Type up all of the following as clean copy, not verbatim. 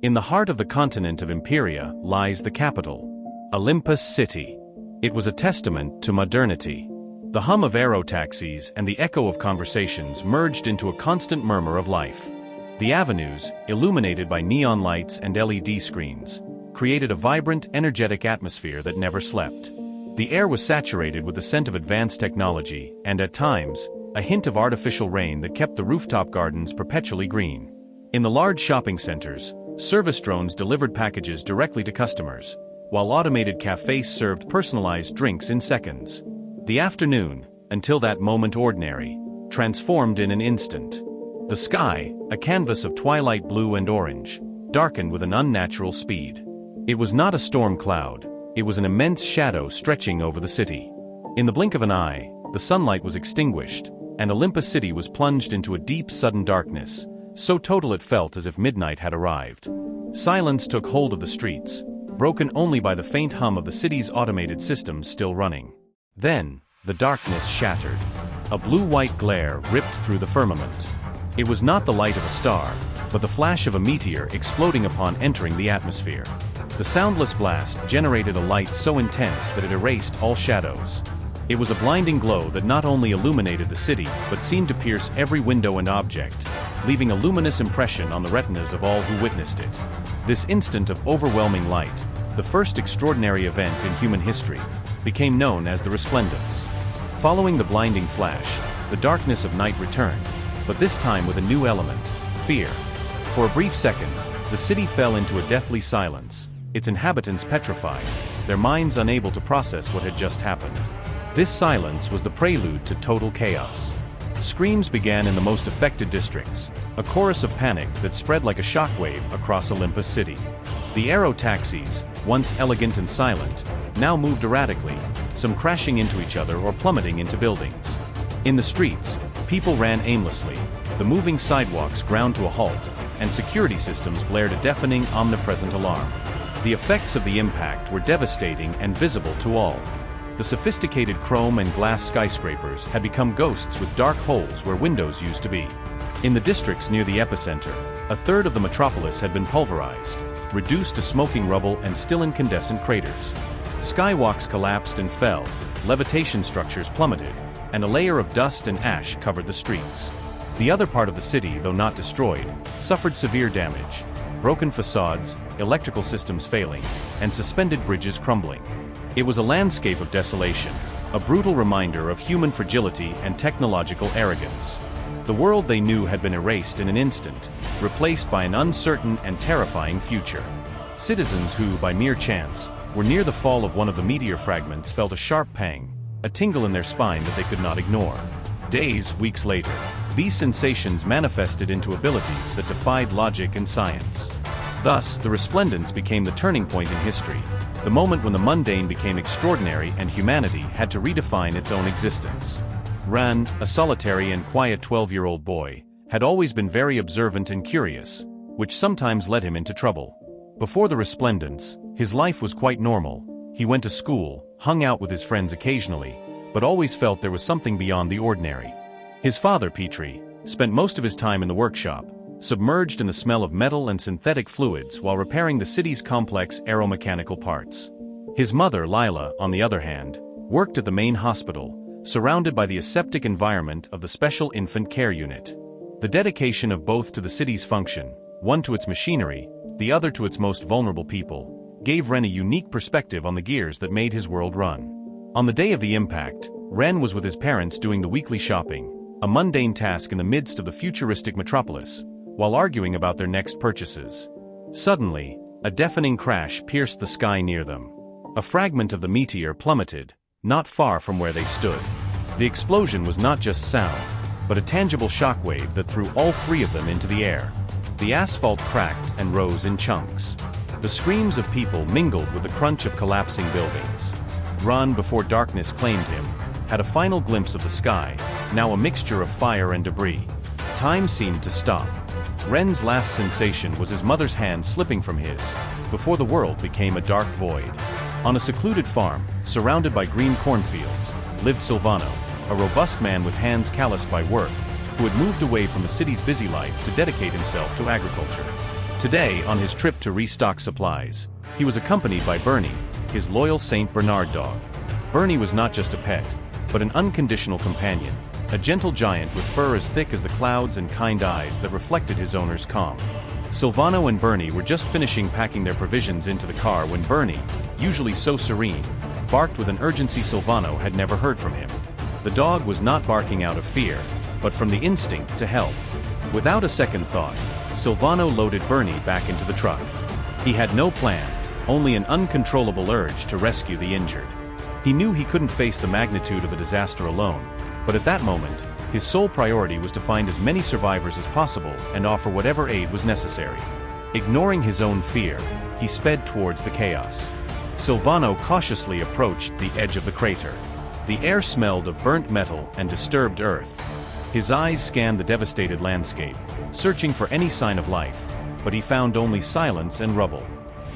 In the heart of the continent of Imperia lies the capital, Olympus City. It was a testament to modernity. The hum of aerotaxis and the echo of conversations merged into a constant murmur of life. The avenues, illuminated by neon lights and LED screens, created a vibrant, energetic atmosphere that never slept. The air was saturated with the scent of advanced technology and, at times, a hint of artificial rain that kept the rooftop gardens perpetually green. In the large shopping centers, service drones delivered packages directly to customers, while automated cafes served personalized drinks in seconds. The afternoon, until that moment ordinary, transformed in an instant. The sky, a canvas of twilight blue and orange, darkened with an unnatural speed. It was not a storm cloud, it was an immense shadow stretching over the city. In the blink of an eye, the sunlight was extinguished, and Olympus City was plunged into a deep sudden darkness, so total it felt as if midnight had arrived. Silence took hold of the streets, broken only by the faint hum of the city's automated systems still running. Then, the darkness shattered. A blue-white glare ripped through the firmament. It was not the light of a star, but the flash of a meteor exploding upon entering the atmosphere. The soundless blast generated a light so intense that it erased all shadows. It was a blinding glow that not only illuminated the city but seemed to pierce every window and object, leaving a luminous impression on the retinas of all who witnessed it. This instant of overwhelming light, the first extraordinary event in human history, became known as the Resplendence. Following the blinding flash, the darkness of night returned, but this time with a new element, fear. For a brief second, the city fell into a deathly silence, its inhabitants petrified, their minds unable to process what had just happened. This silence was the prelude to total chaos. Screams began in the most affected districts, a chorus of panic that spread like a shockwave across Olympus City. The aero taxis, once elegant and silent, now moved erratically, some crashing into each other or plummeting into buildings. In the streets, people ran aimlessly, the moving sidewalks ground to a halt, and security systems blared a deafening, omnipresent alarm. The effects of the impact were devastating and visible to all. The sophisticated chrome and glass skyscrapers had become ghosts with dark holes where windows used to be. In the districts near the epicenter, a third of the metropolis had been pulverized, reduced to smoking rubble and still incandescent craters. Skywalks collapsed and fell, levitation structures plummeted, and a layer of dust and ash covered the streets. The other part of the city, though not destroyed, suffered severe damage. Broken facades, electrical systems failing, and suspended bridges crumbling. It was a landscape of desolation, a brutal reminder of human fragility and technological arrogance. The world they knew had been erased in an instant, replaced by an uncertain and terrifying future. Citizens who, by mere chance, were near the fall of one of the meteor fragments felt a sharp pang, a tingle in their spine that they could not ignore. Days, weeks later, these sensations manifested into abilities that defied logic and science. Thus, the Resplendence became the turning point in history, the moment when the mundane became extraordinary and humanity had to redefine its own existence. Ran, a solitary and quiet 12-year-old boy, had always been very observant and curious, which sometimes led him into trouble. Before the Resplendence, his life was quite normal. He went to school, hung out with his friends occasionally, but always felt there was something beyond the ordinary. His father, Petrie, spent most of his time in the workshop, submerged in the smell of metal and synthetic fluids while repairing the city's complex aeromechanical parts. His mother, Lila, on the other hand, worked at the main hospital, surrounded by the aseptic environment of the Special Infant Care Unit. The dedication of both to the city's function, one to its machinery, the other to its most vulnerable people, gave Ren a unique perspective on the gears that made his world run. On the day of the impact, Ren was with his parents doing the weekly shopping, a mundane task in the midst of the futuristic metropolis, while arguing about their next purchases. Suddenly, a deafening crash pierced the sky near them. A fragment of the meteor plummeted, not far from where they stood. The explosion was not just sound, but a tangible shockwave that threw all three of them into the air. The asphalt cracked and rose in chunks. The screams of people mingled with the crunch of collapsing buildings. Ron, before darkness claimed him, had a final glimpse of the sky, now a mixture of fire and debris. Time seemed to stop. Ren's last sensation was his mother's hand slipping from his, before the world became a dark void. On a secluded farm, surrounded by green cornfields, lived Silvano, a robust man with hands calloused by work, who had moved away from the city's busy life to dedicate himself to agriculture. Today, on his trip to restock supplies, he was accompanied by Bernie, his loyal Saint Bernard dog. Bernie was not just a pet, but an unconditional companion, a gentle giant with fur as thick as the clouds and kind eyes that reflected his owner's calm. Silvano and Bernie were just finishing packing their provisions into the car when Bernie, usually so serene, barked with an urgency Silvano had never heard from him. The dog was not barking out of fear, but from the instinct to help. Without a second thought, Silvano loaded Bernie back into the truck. He had no plan, only an uncontrollable urge to rescue the injured. He knew he couldn't face the magnitude of the disaster alone, but at that moment, his sole priority was to find as many survivors as possible and offer whatever aid was necessary. Ignoring his own fear, he sped towards the chaos. Silvano cautiously approached the edge of the crater. The air smelled of burnt metal and disturbed earth. His eyes scanned the devastated landscape, searching for any sign of life, but he found only silence and rubble.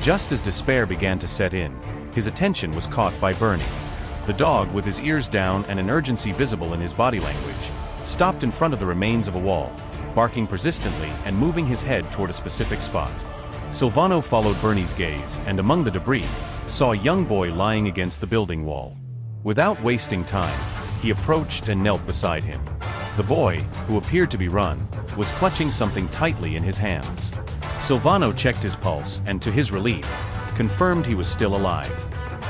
Just as despair began to set in, his attention was caught by Bernie. The dog, with his ears down and an urgency visible in his body language, stopped in front of the remains of a wall, barking persistently and moving his head toward a specific spot. Silvano followed Bernie's gaze and, among the debris, saw a young boy lying against the building wall. Without wasting time, he approached and knelt beside him. The boy, who appeared to be run, was clutching something tightly in his hands. Silvano checked his pulse and, to his relief, confirmed he was still alive.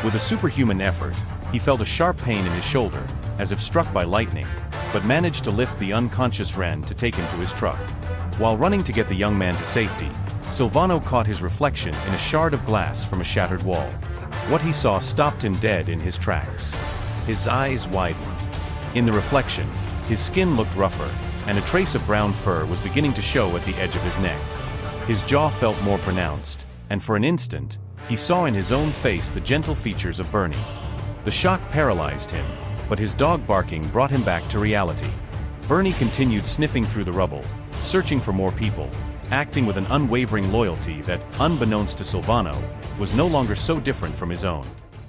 With a superhuman effort, he felt a sharp pain in his shoulder, as if struck by lightning, but managed to lift the unconscious Ren to take him to his truck. While running to get the young man to safety, Silvano caught his reflection in a shard of glass from a shattered wall. What he saw stopped him dead in his tracks. His eyes widened. In the reflection, his skin looked rougher, and a trace of brown fur was beginning to show at the edge of his neck. His jaw felt more pronounced, and for an instant, he saw in his own face the gentle features of Bernie. The shock paralyzed him, but his dog barking brought him back to reality. Bernie continued sniffing through the rubble, searching for more people, acting with an unwavering loyalty that, unbeknownst to Silvano, was no longer so different from his own.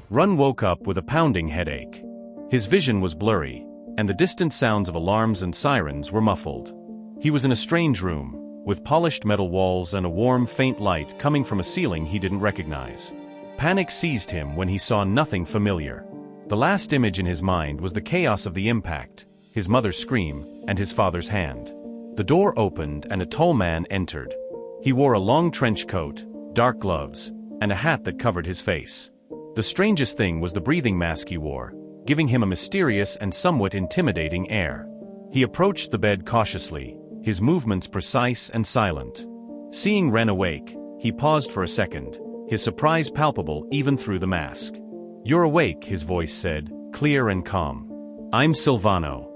Run woke up with a pounding headache. His vision was blurry, and the distant sounds of alarms and sirens were muffled. He was in a strange room, with polished metal walls and a warm, faint light coming from a ceiling he didn't recognize. Panic seized him when he saw nothing familiar. The last image in his mind was the chaos of the impact, his mother's scream, and his father's hand. The door opened and a tall man entered. He wore a long trench coat, dark gloves, and a hat that covered his face. The strangest thing was the breathing mask he wore, giving him a mysterious and somewhat intimidating air. He approached the bed cautiously, his movements precise and silent. Seeing Ren awake, he paused for a second, his surprise palpable even through the mask. "You're awake," his voice said, clear and calm. "I'm Silvano."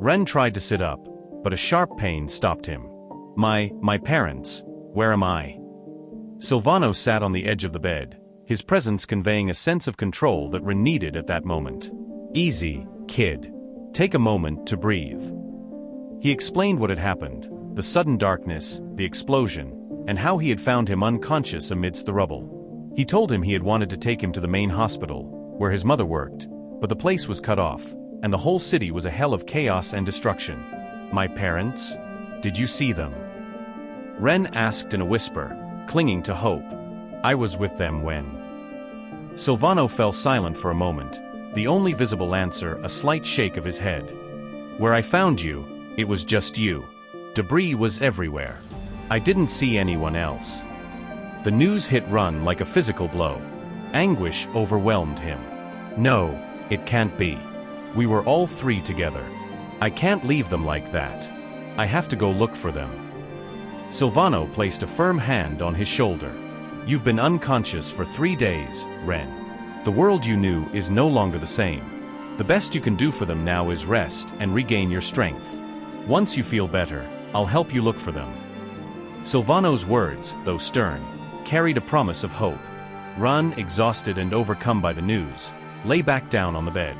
Ren tried to sit up, but a sharp pain stopped him. My parents, where am I?" Silvano sat on the edge of the bed, his presence conveying a sense of control that Ren needed at that moment. "Easy, kid. Take a moment to breathe." He explained what had happened, the sudden darkness, the explosion, and how he had found him unconscious amidst the rubble. He told him he had wanted to take him to the main hospital, where his mother worked, but the place was cut off, and the whole city was a hell of chaos and destruction. "My parents? Did you see them?" Ren asked in a whisper, clinging to hope. "I was with them when..." Silvano fell silent for a moment, the only visible answer a slight shake of his head. "Where I found you, it was just you. Debris was everywhere. I didn't see anyone else." The news hit Run like a physical blow. Anguish overwhelmed him. "No, it can't be. We were all three together. I can't leave them like that. I have to go look for them." Silvano placed a firm hand on his shoulder. "You've been unconscious for 3 days, Ren. The world you knew is no longer the same. The best you can do for them now is rest and regain your strength. Once you feel better, I'll help you look for them." Silvano's words, though stern, carried a promise of hope. Run, exhausted and overcome by the news, lay back down on the bed.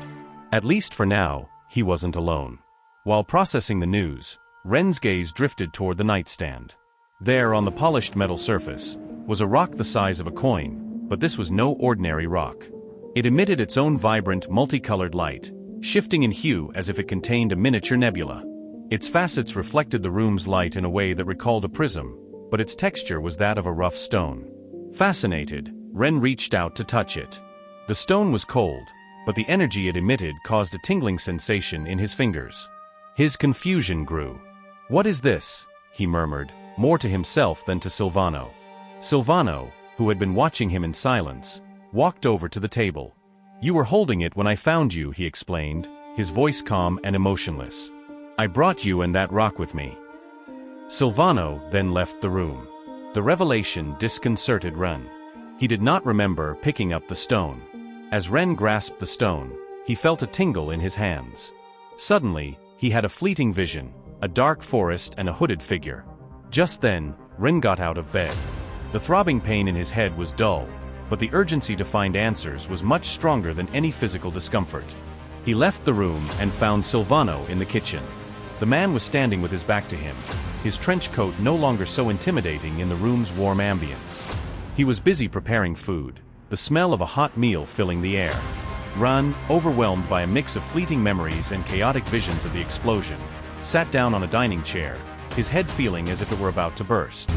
At least for now, he wasn't alone. While processing the news, Ren's gaze drifted toward the nightstand. There, on the polished metal surface, was a rock the size of a coin, but this was no ordinary rock. It emitted its own vibrant, multicolored light, shifting in hue as if it contained a miniature nebula. Its facets reflected the room's light in a way that recalled a prism, but its texture was that of a rough stone. Fascinated, Ren reached out to touch it. The stone was cold, but the energy it emitted caused a tingling sensation in his fingers. His confusion grew. "What is this?" he murmured, more to himself than to Silvano. Silvano, who had been watching him in silence, walked over to the table. "You were holding it when I found you," he explained, his voice calm and emotionless. "I brought you and that rock with me." Silvano then left the room. The revelation disconcerted Ren. He did not remember picking up the stone. As Ren grasped the stone, he felt a tingle in his hands. Suddenly, he had a fleeting vision, a dark forest and a hooded figure. Just then, Ren got out of bed. The throbbing pain in his head was dull, but the urgency to find answers was much stronger than any physical discomfort. He left the room and found Silvano in the kitchen. The man was standing with his back to him, his trench coat no longer so intimidating in the room's warm ambience. He was busy preparing food, the smell of a hot meal filling the air. Ren, overwhelmed by a mix of fleeting memories and chaotic visions of the explosion, sat down on a dining chair, his head feeling as if it were about to burst.